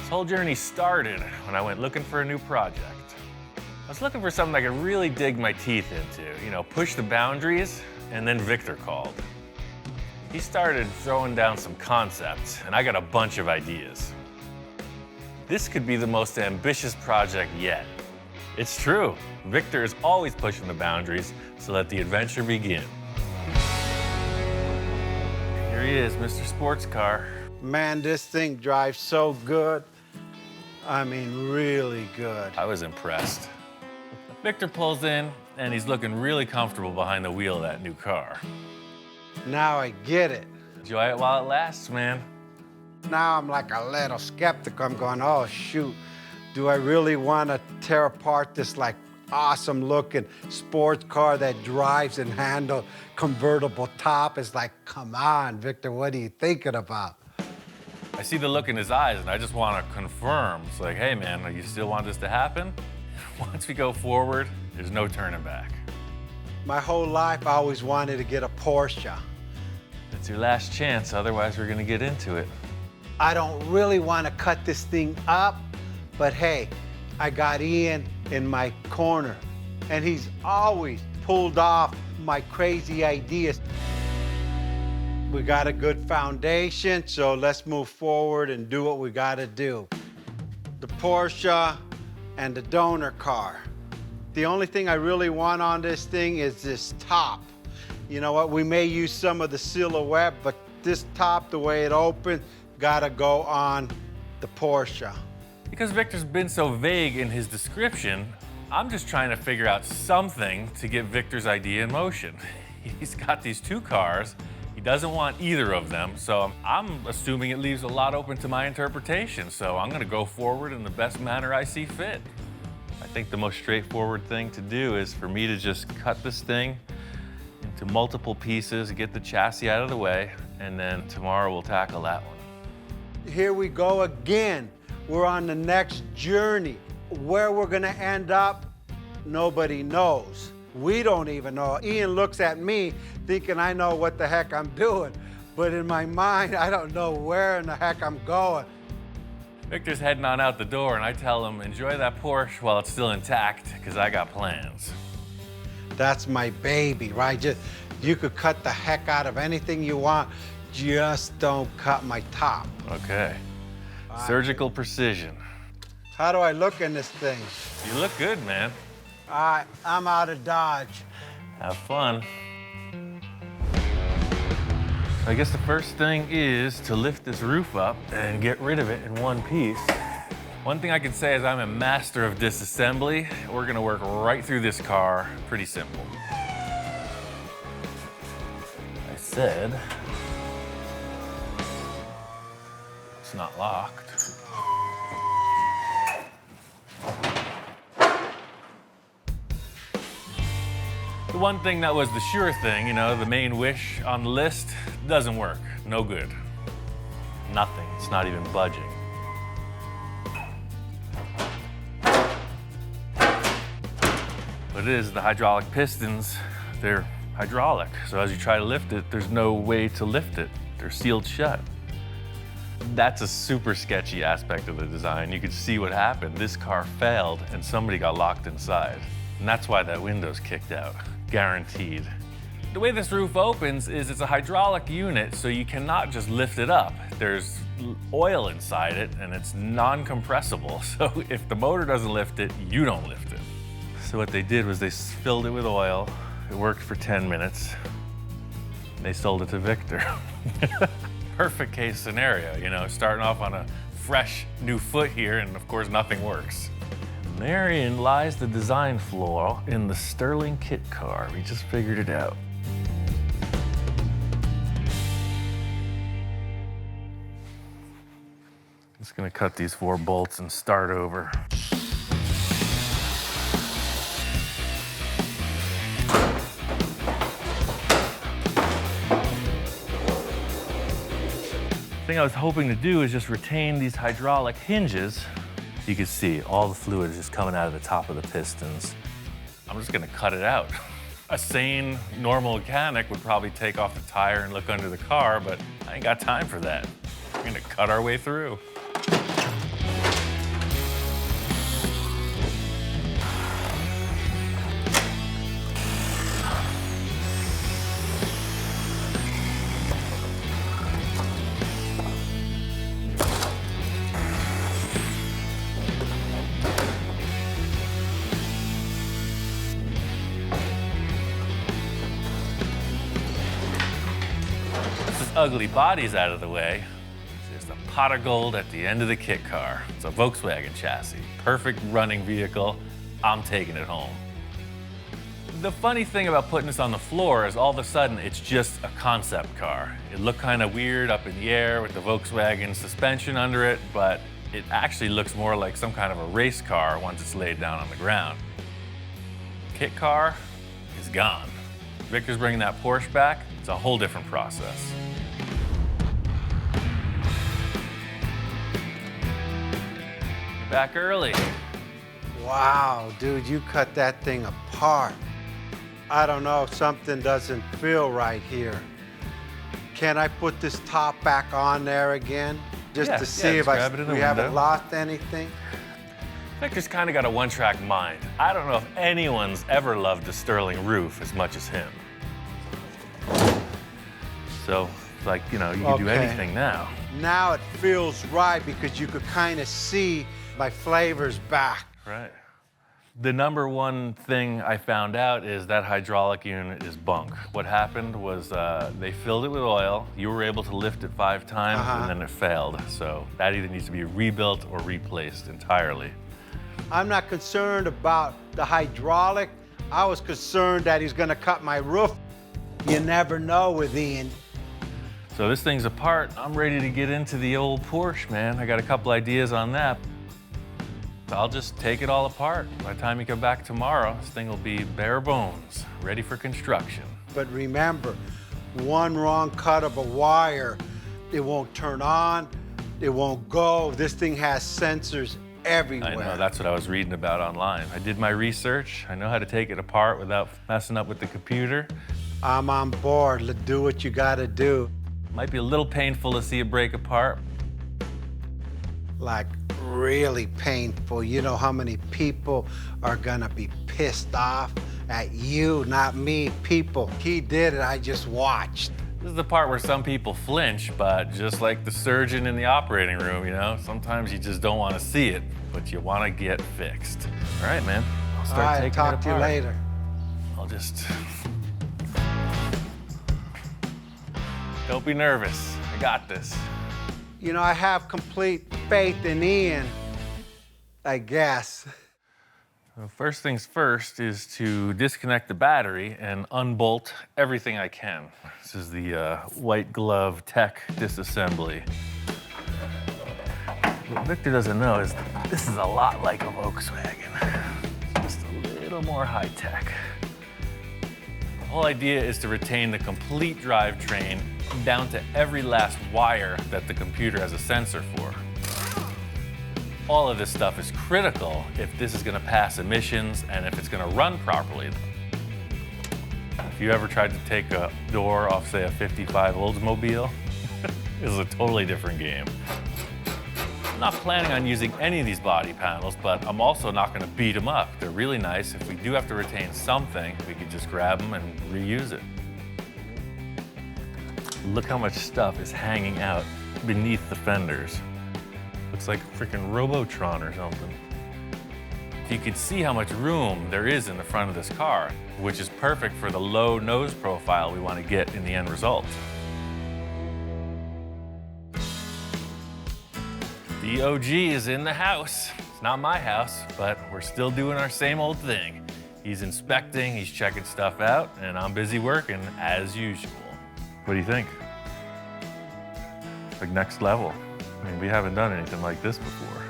This whole journey started when I went looking for a new project. I was looking for something I could really dig my teeth into, push the boundaries, and then Victor called. He started throwing down some concepts, and I got a bunch of ideas. This could be the most ambitious project yet. It's true, Victor is always pushing the boundaries, so let the adventure begin. Here he is, Mr. Sports Car. Man, this thing drives so good. I mean, really good. I was impressed. Victor pulls in, and he's looking really comfortable behind the wheel of that new car. Now I get it. Enjoy it while it lasts, man. Now I'm like a little skeptic. I'm going, oh, shoot. Do I really want to tear apart this like awesome looking sports car that drives and handles convertible top? It's like, come on, Victor, what are you thinking about? I see the look in his eyes, and I just want to confirm. It's like, hey, man, you still want this to happen? Once we go forward, there's no turning back. My whole life, I always wanted to get a Porsche. It's your last chance, otherwise we're going to get into it. I don't really want to cut this thing up, but hey, I got Ian in my corner, and he's always pulled off my crazy ideas. We got a good foundation, so let's move forward and do what we got to do. The Porsche and the donor car. The only thing I really want on this thing is this top. You know what, we may use some of the silhouette, but this top, the way it opens, gotta go on the Porsche. Because Victor's been so vague in his description, I'm just trying to figure out something to get Victor's idea in motion. He's got these two cars. He doesn't want either of them, so I'm assuming it leaves a lot open to my interpretation, so I'm gonna go forward in the best manner I see fit. I think the most straightforward thing to do is for me to just cut this thing into multiple pieces, get the chassis out of the way, and then tomorrow we'll tackle that one. Here we go again. We're on the next journey. Where we're gonna end up, nobody knows. We don't even know. Ian looks at me thinking I know what the heck I'm doing, but in my mind, I don't know where in the heck I'm going. Victor's heading on out the door, and I tell him, enjoy that Porsche while it's still intact, because I got plans. That's my baby, right? You could cut the heck out of anything you want, just don't cut my top. Okay. Surgical precision. How do I look in this thing? You look good, man. All right, I'm out of Dodge. Have fun. I guess the first thing is to lift this roof up and get rid of it in one piece. One thing I can say is I'm a master of disassembly. We're gonna work right through this car, pretty simple. I said, it's not locked. The one thing that was the sure thing, the main wish on the list, doesn't work. No good. Nothing. It's not even budging. What it is, the hydraulic pistons, they're hydraulic. So as you try to lift it, there's no way to lift it. They're sealed shut. That's a super sketchy aspect of the design. You could see what happened. This car failed and somebody got locked inside. And that's why that window's kicked out. Guaranteed. The way this roof opens is it's a hydraulic unit, so you cannot just lift it up. There's oil inside it, and it's non-compressible. So if the motor doesn't lift it, you don't lift it. So what they did was they filled it with oil. It worked for 10 minutes. They sold it to Victor. Perfect case scenario, starting off on a fresh new foot here, and of course nothing works. Therein lies the design flaw in the Sterling kit car. We just figured it out. Just gonna cut these 4 bolts and start over. The thing I was hoping to do is just retain these hydraulic hinges. You can see all the fluid is just coming out of the top of the pistons. I'm just gonna cut it out. A sane, normal mechanic would probably take off the tire and look under the car, but I ain't got time for that. We're gonna cut our way through. ugly body's out of the way, there's the pot of gold at the end of the kit car. It's a Volkswagen chassis, perfect running vehicle. I'm taking it home. The funny thing about putting this on the floor is all of a sudden it's just a concept car. It looked kind of weird up in the air with the Volkswagen suspension under it, but it actually looks more like some kind of a race car once it's laid down on the ground. Kit car is gone. Victor's bringing that Porsche back. It's a whole different process. Back early. Wow, dude, you cut that thing apart. I don't know, something doesn't feel right here. Can I put this top back on there again? Just to see if we haven't lost anything? Victor's kind of got a one-track mind. I don't know if anyone's ever loved a Sterling roof as much as him. So, like, you know, you can do anything now. Now it feels right because you could kind of see my flavors back. Right. The number one thing I found out is that hydraulic unit is bunk. What happened was they filled it with oil. You were able to lift it 5 times and then it failed. So that either needs to be rebuilt or replaced entirely. I'm not concerned about the hydraulic. I was concerned that he's gonna cut my roof. You never know with Ian. So this thing's apart. I'm ready to get into the old Porsche, man. I got a couple ideas on that. I'll just take it all apart. By the time you come back tomorrow, this thing will be bare bones, ready for construction. But remember, one wrong cut of a wire, it won't turn on, it won't go. This thing has sensors everywhere. I know, that's what I was reading about online. I did my research. I know how to take it apart without messing up with the computer. I'm on board. Let's do what you gotta do. Might be a little painful to see it break apart. Like, really painful. You know how many people are gonna be pissed off at you, not me, people. He did it, I just watched. This is the part where some people flinch, but just like the surgeon in the operating room, you know, sometimes you just don't want to see it, but you want to get fixed. All right, man. I'll start taking it apart. Talk to you later. I'll just... Don't be nervous. I got this. You know, I have complete faith in Ian, I guess. Well, first things first is to disconnect the battery and unbolt everything I can. This is the white glove tech disassembly. What Victor doesn't know is this is a lot like a Volkswagen. It's just a little more high tech. The whole idea is to retain the complete drivetrain down to every last wire that the computer has a sensor for. All of this stuff is critical if this is going to pass emissions and if it's going to run properly. If you ever tried to take a door off, say, a 55 Oldsmobile, this is a totally different game. I'm not planning on using any of these body panels, but I'm also not going to beat them up. They're really nice. If we do have to retain something, we could just grab them and reuse it. Look how much stuff is hanging out beneath the fenders. Looks like a freaking Robotron or something. You can see how much room there is in the front of this car, which is perfect for the low nose profile we want to get in the end result. The OG is in the house. It's not my house, but we're still doing our same old thing. He's inspecting, he's checking stuff out, and I'm busy working as usual. What do you think? Like next level. I mean, we haven't done anything like this before.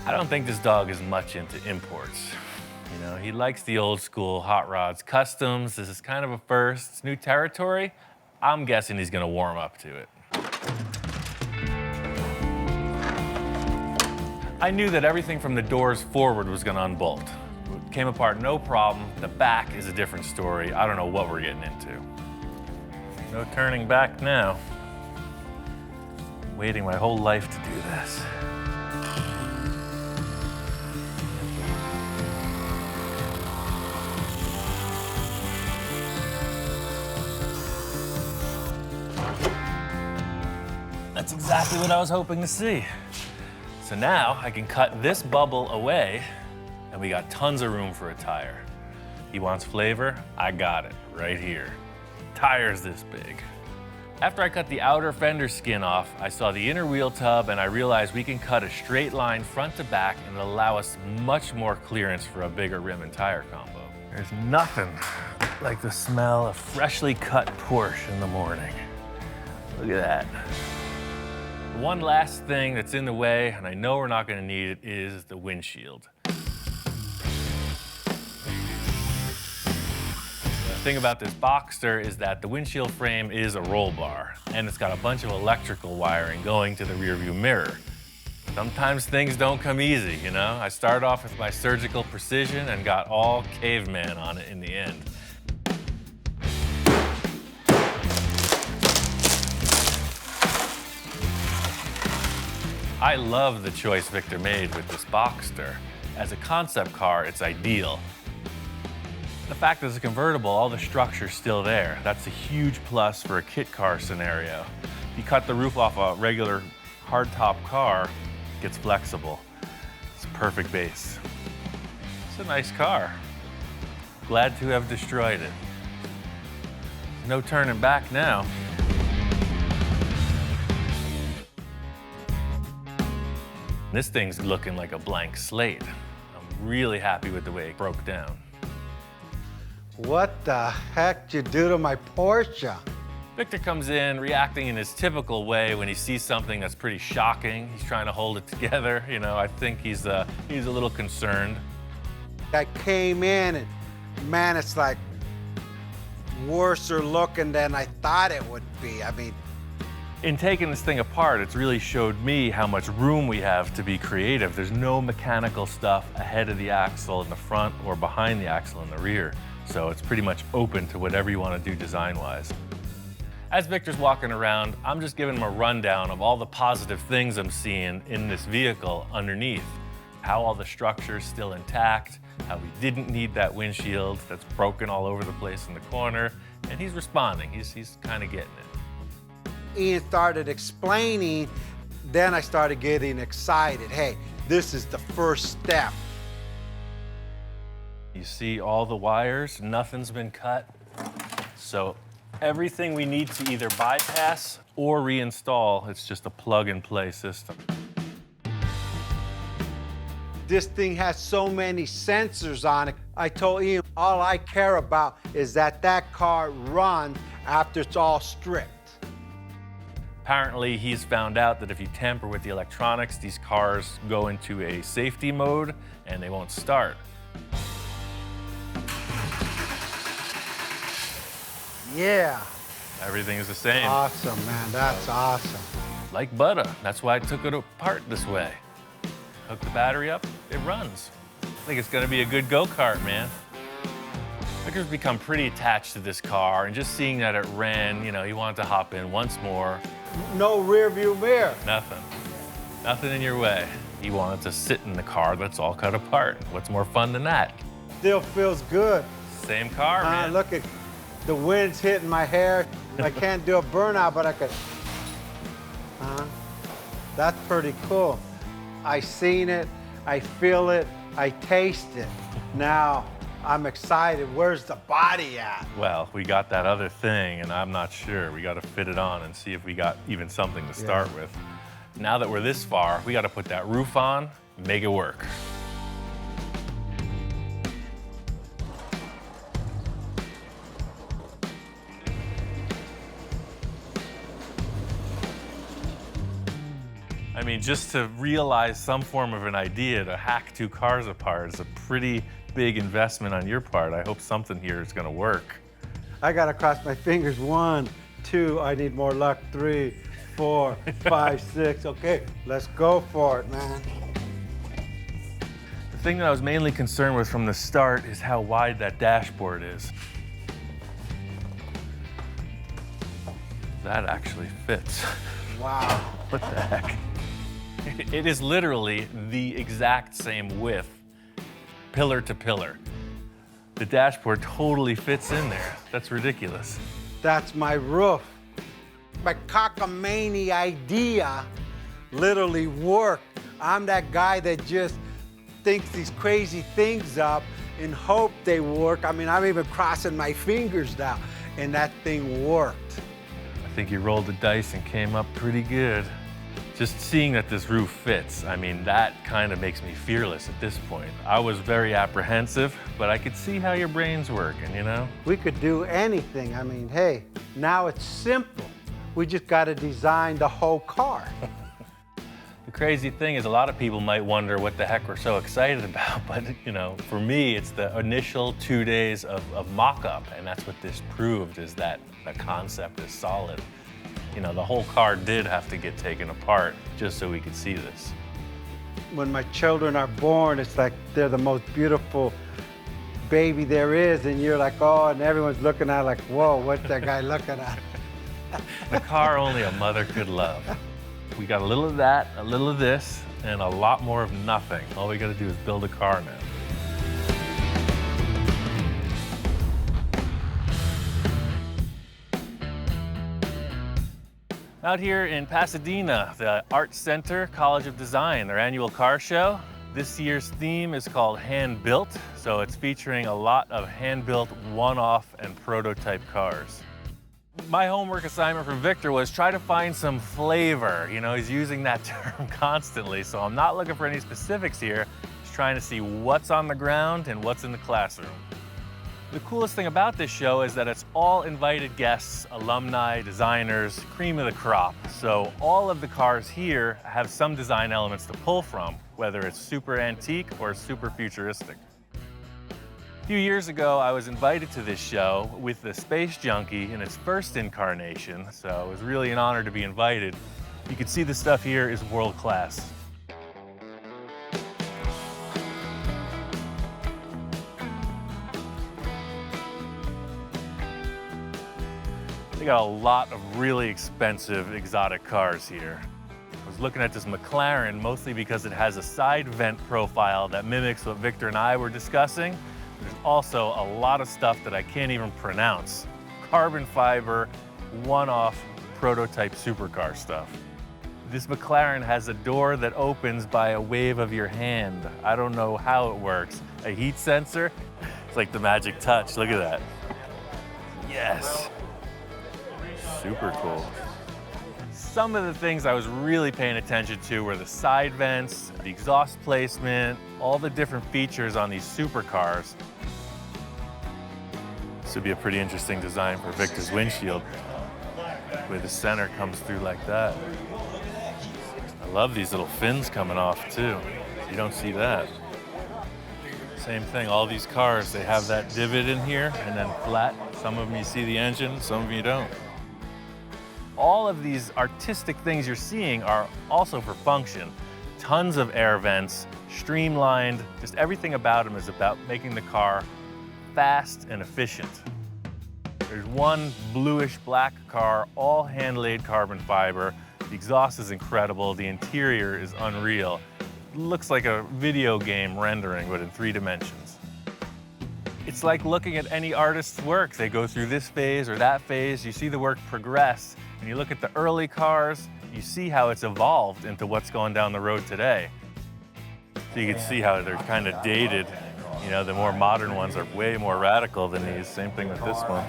I don't think this dog is much into imports. You know, he likes the old school hot rods, customs. This is kind of a first. It's new territory. I'm guessing he's gonna warm up to it. I knew that everything from the doors forward was gonna unbolt. It came apart no problem. The back is a different story. I don't know what we're getting into. No turning back now. Waiting my whole life to do this. That's exactly what I was hoping to see. So now I can cut this bubble away and we got tons of room for a tire. He wants flavor, I got it right here. Tire's this big. After I cut the outer fender skin off, I saw the inner wheel tub and I realized we can cut a straight line front to back and it'll allow us much more clearance for a bigger rim and tire combo. There's nothing like the smell of freshly cut Porsche in the morning. Look at that. One last thing that's in the way, and I know we're not gonna need it, is the windshield. The thing about this Boxster is that the windshield frame is a roll bar, and it's got a bunch of electrical wiring going to the rearview mirror. Sometimes things don't come easy, you know? I started off with my surgical precision and got all caveman on it in the end. I love the choice Victor made with this Boxster. As a concept car, it's ideal. The fact that it's a convertible, all the structure's still there. That's a huge plus for a kit car scenario. If you cut the roof off a regular hardtop car, it gets flexible. It's a perfect base. It's a nice car. Glad to have destroyed it. No turning back now. This thing's looking like a blank slate. I'm really happy with the way it broke down. What the heck did you do to my Porsche? Victor comes in reacting in his typical way when he sees something that's pretty shocking. He's trying to hold it together. You know, I think he's a little concerned. I came in and man, it's like worser looking than I thought it would be. I mean, In taking this thing apart, it's really showed me how much room we have to be creative. There's no mechanical stuff ahead of the axle in the front or behind the axle in the rear. So it's pretty much open to whatever you want to do design-wise. As Victor's walking around, I'm just giving him a rundown of all the positive things I'm seeing in this vehicle underneath. How all the structure's still intact, how we didn't need that windshield that's broken all over the place in the corner, and he's responding. He's kind of getting it. Ian started explaining, then I started getting excited. Hey, this is the first step. You see all the wires, nothing's been cut. So everything we need to either bypass or reinstall, it's just a plug-and-play system. This thing has so many sensors on it. I told Ian, all I care about is that that car runs after it's all stripped. Apparently, he's found out that if you tamper with the electronics, these cars go into a safety mode and they won't start. Yeah. Everything is the same. Awesome, man. That's awesome. Like butter. That's why I took it apart this way. Hook the battery up, it runs. I think it's gonna be a good go-kart, man. Victor's become pretty attached to this car, and just seeing that it ran, you know, he wanted to hop in once more. No rear view mirror. Nothing. Nothing in your way. He wanted to sit in the car that's all cut apart. What's more fun than that? Still feels good. Same car, man. Look at the wind's hitting my hair. I can't do a burnout, but I could. That's pretty cool. I seen it, I feel it, I taste it. Now I'm excited. Where's the body at? Well, we got that other thing, and I'm not sure. We got to fit it on and see if we got even something to start with. Now that we're this far, we got to put that roof on, make it work. I mean, just to realize some form of an idea to hack two cars apart is a pretty big investment on your part. I hope something here is gonna work. I gotta cross my fingers. 1, 2, I need more luck. 3, 4, 5, 6. Okay, let's go for it, man. The thing that I was mainly concerned with from the start is how wide that dashboard is. That actually fits. Wow. What the heck? It is literally the exact same width, pillar to pillar. The dashboard totally fits in there. That's ridiculous. That's my roof. My cockamamie idea literally worked. I'm that guy that just thinks these crazy things up and hope they work. I mean, I'm even crossing my fingers now, and that thing worked. I think you rolled the dice and came up pretty good. Just seeing that this roof fits, I mean, that kind of makes me fearless at this point. I was very apprehensive, but I could see how your brain's working, you know? We could do anything. I mean, hey, now it's simple. We just got to design the whole car. The crazy thing is a lot of people might wonder what the heck we're so excited about, but you know, for me, it's the initial 2 days of mock-up, and that's what this proved, is that the concept is solid. You know, the whole car did have to get taken apart just so we could see this. When my children are born, it's like they're the most beautiful baby there is, and you're like, oh, and everyone's looking at it like, whoa, what's that guy looking at? The car only a mother could love. We got a little of that, a little of this, and a lot more of nothing. All we gotta do is build a car now. Out here in Pasadena, the Art Center College of Design, their annual car show. This year's theme is called Hand Built, so it's featuring a lot of hand-built one-off and prototype cars. My homework assignment from Victor was try to find some flavor. You know, he's using that term constantly, so I'm not looking for any specifics here. Just trying to see what's on the ground and what's in the classroom. The coolest thing about this show is that it's all invited guests, alumni, designers, cream of the crop. So all of the cars here have some design elements to pull from, whether it's super antique or super futuristic. A few years ago, I was invited to this show with the Space Junkie in its first incarnation, so it was really an honor to be invited. You can see the stuff here is world class. They got a lot of really expensive exotic cars here. I was looking at this McLaren mostly because it has a side vent profile that mimics what Victor and I were discussing. There's also a lot of stuff that I can't even pronounce. Carbon fiber, one-off prototype supercar stuff. This McLaren has a door that opens by a wave of your hand. I don't know how it works. A heat sensor? It's like the magic touch, look at that. Yes. Super cool. Some of the things I was really paying attention to were the side vents, the exhaust placement, all the different features on these supercars. This would be a pretty interesting design for Victor's windshield, where the center comes through like that. I love these little fins coming off too. You don't see that. Same thing, all these cars, they have that divot in here and then flat. Some of them you see the engine, some of them you don't. All of these artistic things you're seeing are also for function. Tons of air vents, streamlined, just everything about them is about making the car fast and efficient. There's one bluish black car, all hand-laid carbon fiber. The exhaust is incredible, the interior is unreal. It looks like a video game rendering, but in 3 dimensions. It's like looking at any artist's work. They go through this phase or that phase, you see the work progress. When you look at the early cars, you see how it's evolved into what's going down the road today. So you can see how they're kind of dated. You know, the more modern ones are way more radical than these. Same thing with this one.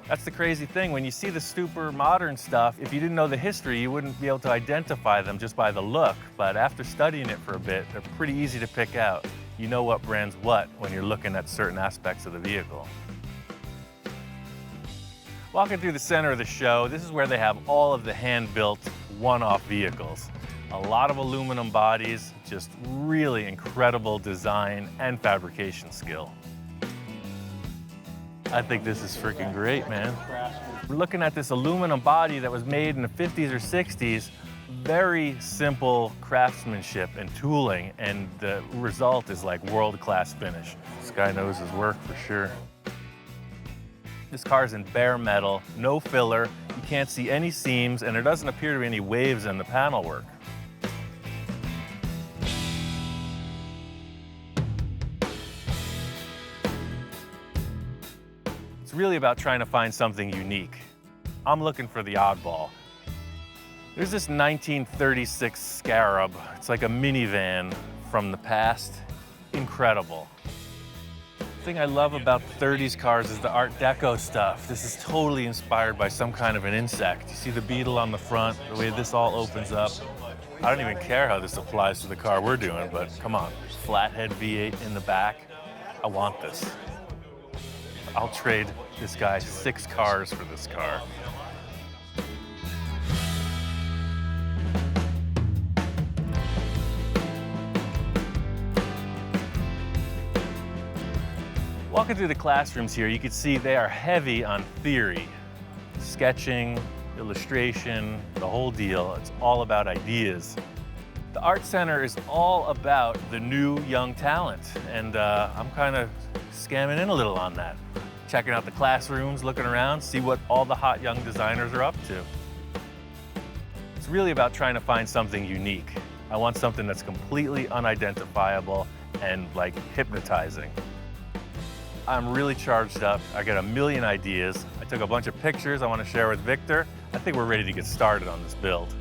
That's the crazy thing. When you see the super modern stuff, if you didn't know the history, you wouldn't be able to identify them just by the look. But after studying it for a bit, they're pretty easy to pick out. You know what brand's what when you're looking at certain aspects of the vehicle. Walking through the center of the show, this is where they have all of the hand-built, one-off vehicles. A lot of aluminum bodies, just really incredible design and fabrication skill. I think this is freaking great, man. We're looking at this aluminum body that was made in the 50s or 60s, very simple craftsmanship and tooling, and the result is like world-class finish. This guy knows his work for sure. This car's in bare metal, no filler, you can't see any seams, and there doesn't appear to be any waves in the panel work. It's really about trying to find something unique. I'm looking for the oddball. There's this 1936 Scarab. It's like a minivan from the past. Incredible. The thing I love about 30s cars is the Art Deco stuff. This is totally inspired by some kind of an insect. You see the beetle on the front, the way this all opens up. I don't even care how this applies to the car we're doing, but come on, flathead V8 in the back. I want this. I'll trade this guy 6 cars for this car. Walking through the classrooms here, you can see they are heavy on theory. Sketching, illustration, the whole deal. It's all about ideas. The Art Center is all about the new young talent, and I'm kind of scamming in a little on that. Checking out the classrooms, looking around, see what all the hot young designers are up to. It's really about trying to find something unique. I want something that's completely unidentifiable and like hypnotizing. I'm really charged up. I got a million ideas. I took a bunch of pictures I want to share with Victor. I think we're ready to get started on this build.